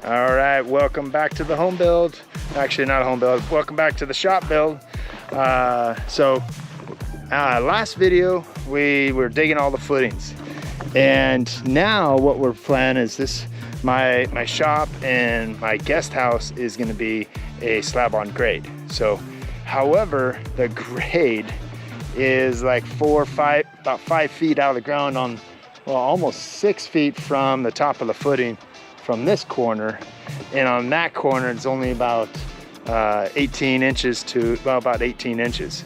All right, welcome back to the home build. Actually, not a home build. Welcome back to the shop build. Last video we were digging all the footings, and now what we're planning is this. My shop and my guest house is going to be a slab on grade. So, however, the grade is like about 5 feet out of the ground on, well, almost 6 feet from the top of the footing from this corner, and on that corner it's only about 18 inches to about 18 inches.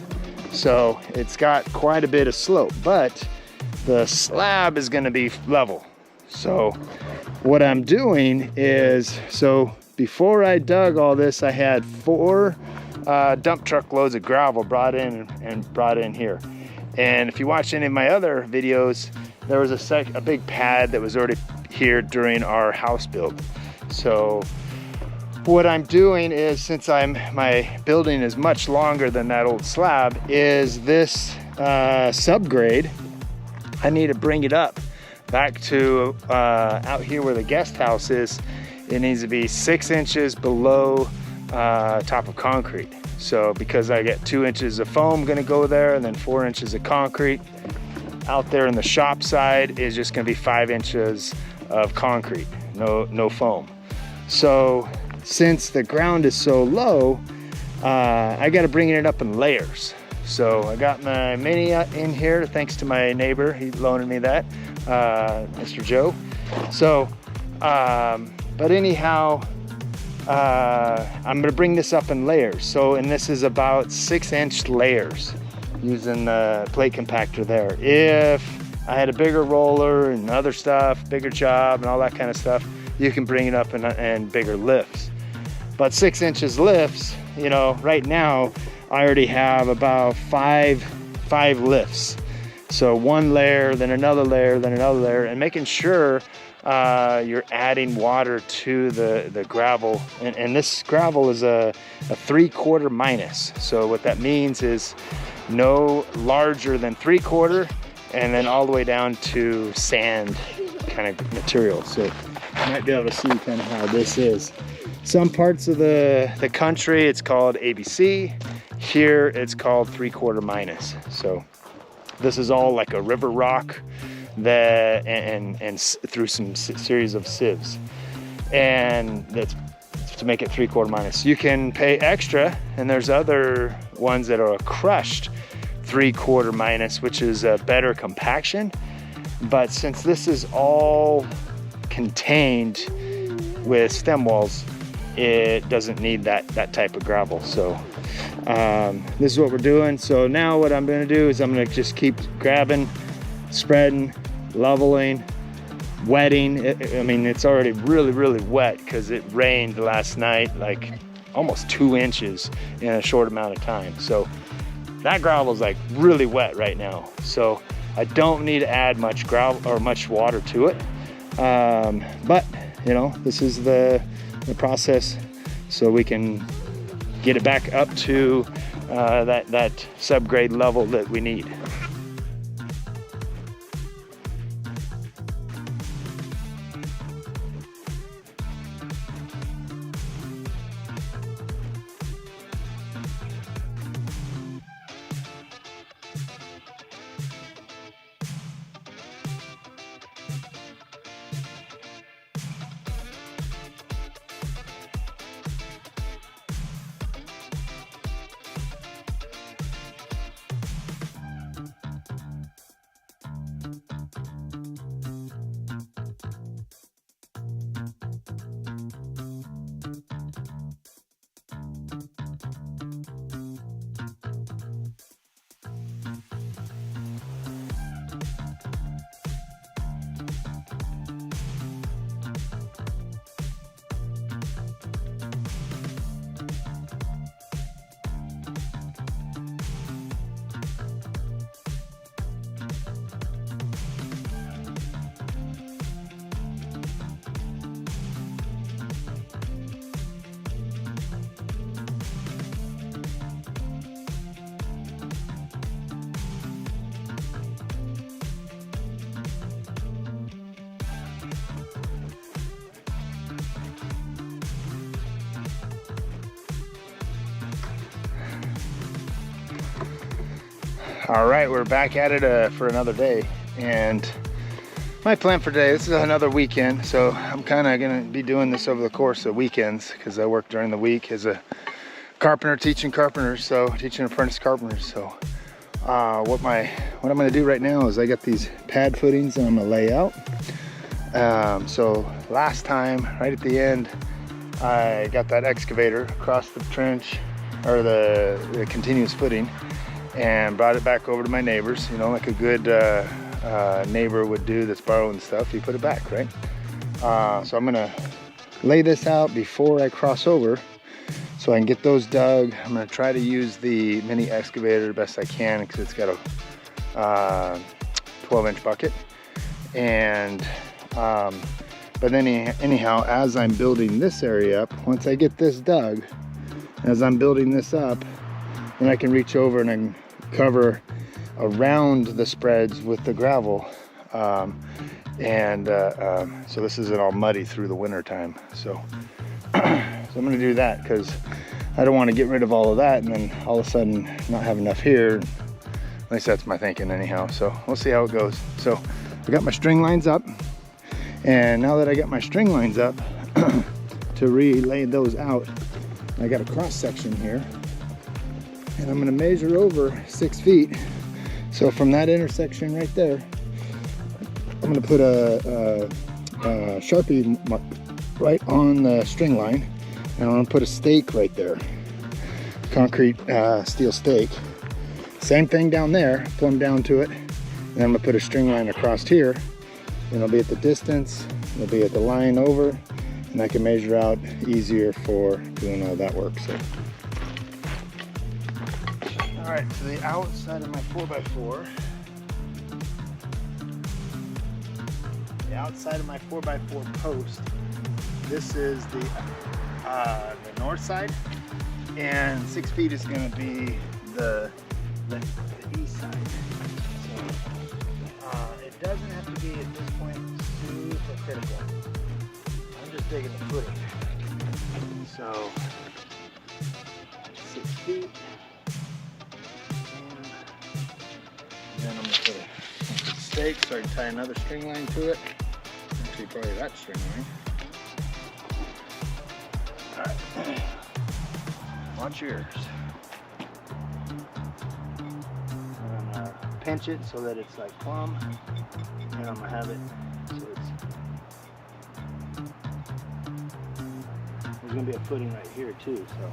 So it's got quite a bit of slope, but the slab is going to be level. So what I'm doing is, so before I dug all this, I had 4 dump truck loads of gravel brought in here. And if you watch any of my other videos, there was a big pad that was already here during our house build. So what I'm doing is, since my building is much longer than that old slab, is this subgrade, I need to bring it up back to out here where the guest house is. It needs to be 6 inches below top of concrete. So because I get 2 inches of foam gonna go there, and then 4 inches of concrete. Out there in the shop side is just gonna be 5 inches of concrete, no foam. So since the ground is so low, I gotta bring it up in layers. So I got my mini in here, thanks to my neighbor. He loaned me that, Mr. Joe. So, but anyhow, I'm gonna bring this up in layers. So, and this is about 6-inch layers using the plate compactor there. If I had a bigger roller and other stuff, bigger job and all that kind of stuff, you can bring it up in bigger lifts. But 6 inches lifts, you know, right now, I already have about five lifts. So 1 layer, then another layer, then another layer, and making sure you're adding water to the gravel. And this gravel is a 3/4 minus. So what that means is no larger than 3/4, and then all the way down to sand kind of material. So you might be able to see kind of how this is. Some parts of the country, it's called ABC. Here, it's called 3/4 minus. So this is all like a river rock that, and through some series of sieves. And that's to make it 3/4 minus. You can pay extra, and there's other ones that are a crushed 3/4 minus, which is a better compaction. But since this is all contained with stem walls, it doesn't need that type of gravel. So this is what we're doing. So now what I'm going to do is I'm going to just keep grabbing, spreading, leveling, wetting. I mean, it's already really wet because it rained last night, like almost 2 inches in a short amount of time. So that gravel is like really wet right now. So I don't need to add much gravel or much water to it. But you know, this is the process, so we can get it back up to that subgrade level that we need. All right, we're back at it for another day, and my plan for today, this is another weekend, so I'm kind of going to be doing this over the course of weekends because I work during the week as a carpenter, teaching apprentice carpenters. So what I'm going to do right now is I got these pad footings that I'm going to lay out. So last time, right at the end, I got that excavator across the trench, or the continuous footing, and brought it back over to my neighbors, you know, like a good neighbor would do that's borrowing stuff. You put it back, right? So I'm gonna lay this out before I cross over so I can get those dug. I'm gonna try to use the mini excavator the best I can because it's got a 12-inch bucket. And but then anyhow, as I'm building this area up, once I get this dug, as I'm building this up, then I can reach over and I can cover around the spreads with the gravel. So this isn't all muddy through the winter time. So I'm gonna do that because I don't want to get rid of all of that and then all of a sudden not have enough here. At least that's my thinking anyhow. So we'll see how it goes. So I got my string lines up, and now that I got my string lines up to relay those out, I got a cross section here, and I'm gonna measure over 6 feet. So from that intersection right there, I'm gonna put a Sharpie mark right on the string line, and I'm gonna put a stake right there, concrete steel stake. Same thing down there, plumb down to it, and I'm gonna put a string line across here, and it'll be at the distance, it'll be at the line over, and I can measure out easier for doing all that work. So. All right, so the outside of my 4x4, post, this is the north side, and 6 feet is going to be the east side. So it doesn't have to be at this point super critical. I'm just digging the footing. So 6 feet. And then I'm going to put a stake so I can tie another string line to it. Actually, probably that string line. Alright. Watch yours. I'm going to pinch it so that it's like plumb. And I'm going to have it so it's... There's going to be a footing right here too, so...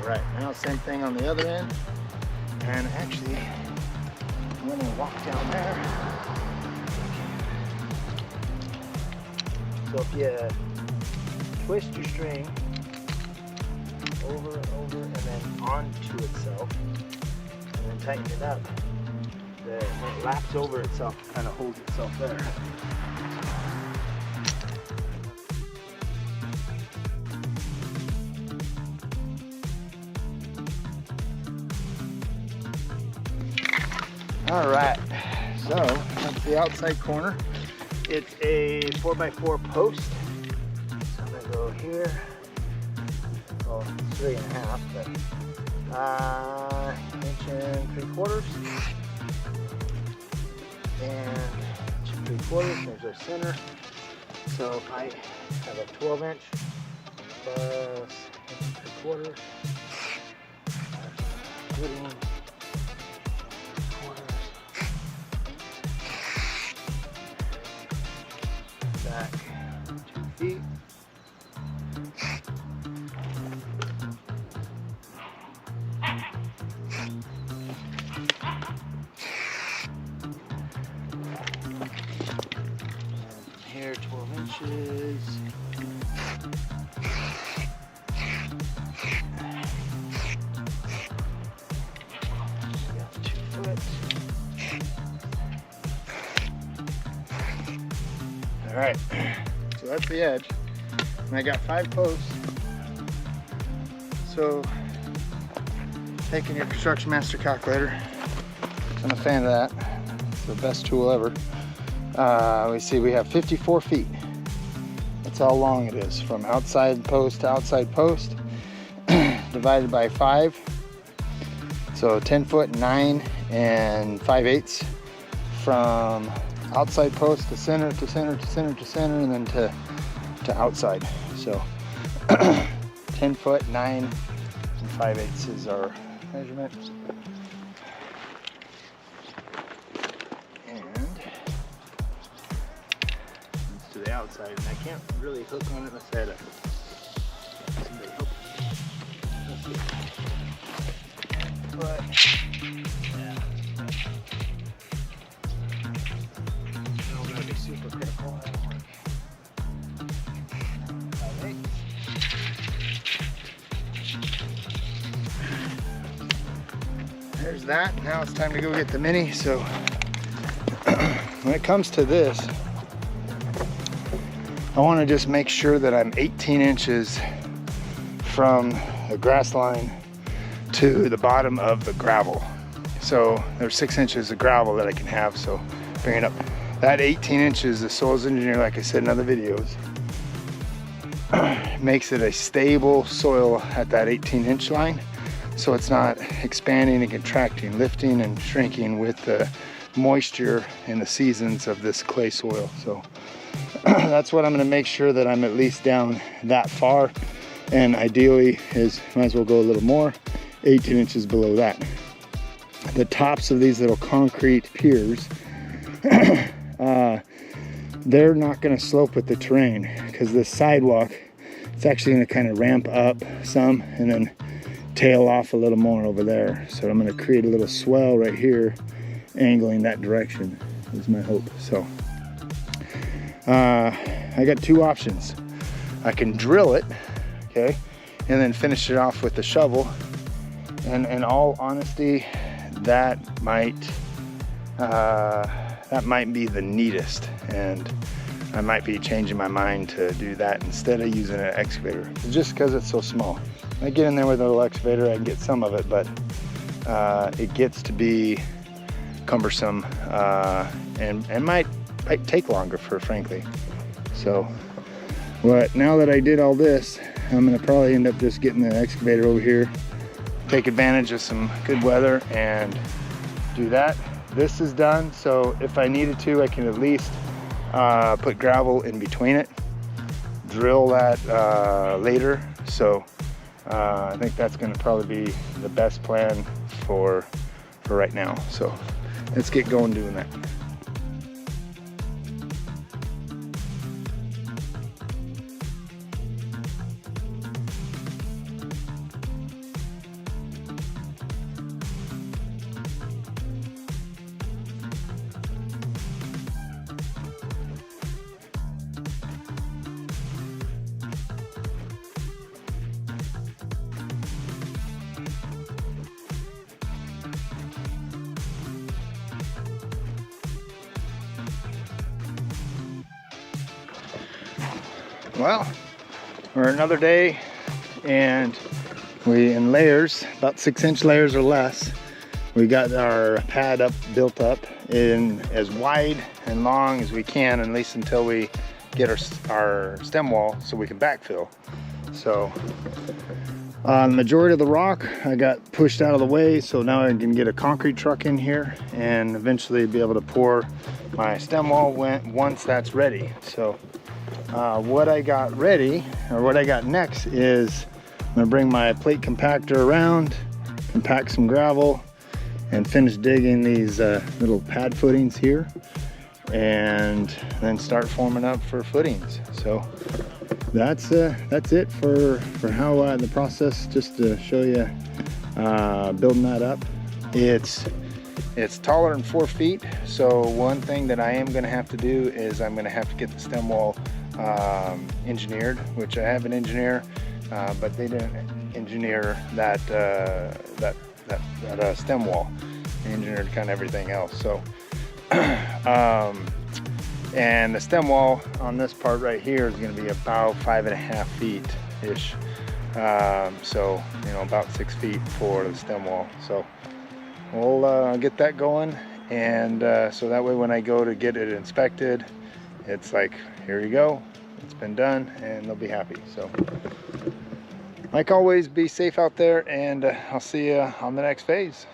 Right, now same thing on the other end, and actually I'm going to walk down there. So if you twist your string over and over and then onto itself and then tighten it up, when it laps over itself, it kind of holds itself there. All right, so that's the outside corner. It's a 4x4 post. So I'm gonna go here. Well, 3.5, but 1 3/4. And 1 3/4, there's our center. So if I have a 12-inch plus 1 3/4, footing. Back 2 feet. And here 12 inches. Got 2 foot. All right, so that's the edge, and I got 5 posts. So taking your Construction Master calculator, I'm a fan of that. It's the best tool ever. We see we have 54 feet. That's how long it is from outside post to outside post, divided by 5. So 10 foot, 9 and 5/8 from outside post to center to center to center to center, and then to outside. So 10 foot, 9 and 5/8 is our measurement. To the outside, and I can't really hook on it unless I had somebody help me. But yeah, I'm gonna be super critical. There's that. Now it's time to go get the mini. So when it comes to this, I want to just make sure that I'm 18 inches from the grass line to the bottom of the gravel. So there's 6 inches of gravel that I can have, so bring it up. That 18 inches, the soils engineer, like I said in other videos, makes it a stable soil at that 18-inch line, so it's not expanding and contracting, lifting and shrinking with the moisture in the seasons of this clay soil. So that's what I'm going to make sure that I'm at least down that far, and ideally is might as well go a little more, 18 inches below that. The tops of these little concrete piers, they're not going to slope with the terrain, because the sidewalk, it's actually going to kind of ramp up some and then tail off a little more over there. So I'm going to create a little swell right here, angling that direction is my hope. So I got 2 options. I can drill it, okay, and then finish it off with the shovel. And in all honesty, that might be the neatest, and I might be changing my mind to do that instead of using an excavator, just because it's so small. I get in there with a little excavator, I can get some of it, but it gets to be cumbersome and might take longer, frankly. So now that I did all this, I'm gonna probably end up just getting the excavator over here, take advantage of some good weather and do that. This is done, so if I needed to, I can at least put gravel in between it, drill that later. So I think that's gonna probably be the best plan for right now. So let's get going doing that. Well, we're another day, and we in layers, about 6-inch layers or less. We got our pad built up in as wide and long as we can, at least until we get our stem wall so we can backfill. So the majority of the rock I got pushed out of the way, so now I can get a concrete truck in here and eventually be able to pour my stem wall once that's ready. So what I got ready, or what I got next, is I'm gonna bring my plate compactor around, compact some gravel, and finish digging these little pad footings here, and then start forming up for footings. So that's it for how the process, just to show you building that up. It's taller than 4 feet, so one thing that I am going to have to do is I'm going to have to get the stem wall engineered, which I have an engineer, but they didn't engineer that stem wall. They engineered kind of everything else. So and the stem wall on this part right here is going to be about 5.5 feet ish, so about 6 feet for the stem wall. So we'll get that going, and so that way when I go to get it inspected, it's like, here you go, it's been done, and they'll be happy. So like always, be safe out there, and I'll see you on the next phase.